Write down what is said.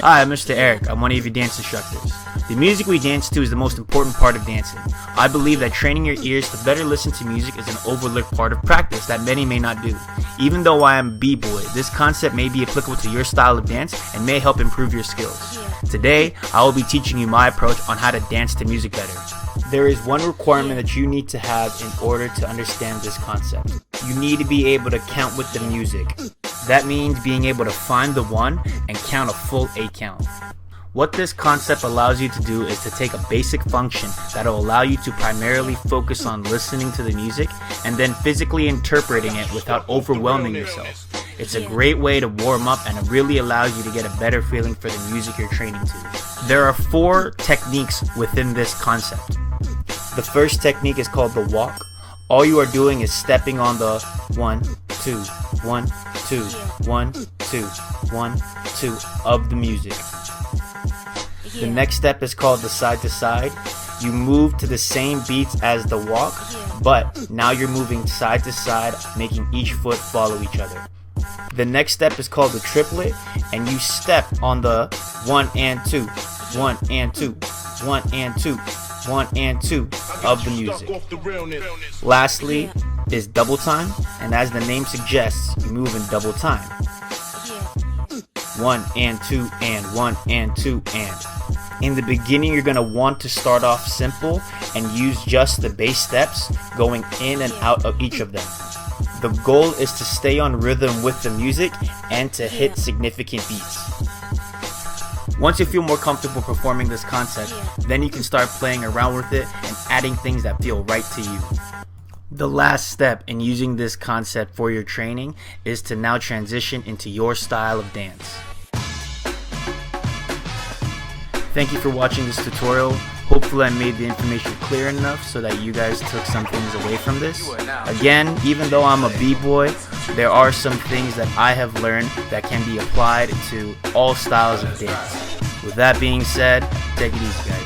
Hi, I'm Mr. Eric. I'm one of your dance instructors. The music we dance to is the most important part of dancing. I believe that training your ears to better listen to music is an overlooked part of practice that many may not do. Even though I am a b-boy, this concept may be applicable to your style of dance and may help improve your skills. Today, I will be teaching you my approach on how to dance to music better. There is one requirement that you need to have in order to understand this concept. You need to be able to count with the music. That means being able to find the one and count a full 8 count. What this concept allows you to do is to take a basic function that will allow you to primarily focus on listening to the music and then physically interpreting it without overwhelming yourself. It's a great way to warm up, and it really allows you to get a better feeling for the music you're training to. There are 4 techniques within this concept. The first technique is called the walk. All you are doing is stepping on the 1, 2, 1, 2, 1, 2, 1, 2 of the music. The next step is called the side to side. You move to the same beats as the walk, but now you're moving side to side, making each foot follow each other. The next step is called the triplet, and you step on the 1 and 2, 1 and 2, 1 and 2, 1 and 2 of the music. Lastly is double time, and as the name suggests, you move in double time. 1 and 2 and 1 and 2 and. In the beginning, you're going to want to start off simple and use just the bass steps, going in and out of each of them. The goal is to stay on rhythm with the music and to hit significant beats. Once you feel more comfortable performing this concept, then you can start playing around with it and adding things that feel right to you. The last step in using this concept for your training is to now transition into your style of dance. Thank you for watching this tutorial. Hopefully I made the information clear enough so that you guys took some things away from this. Again, even though I'm a b-boy, there are some things that I have learned that can be applied to all styles of dance. With that being said, take it easy, guys.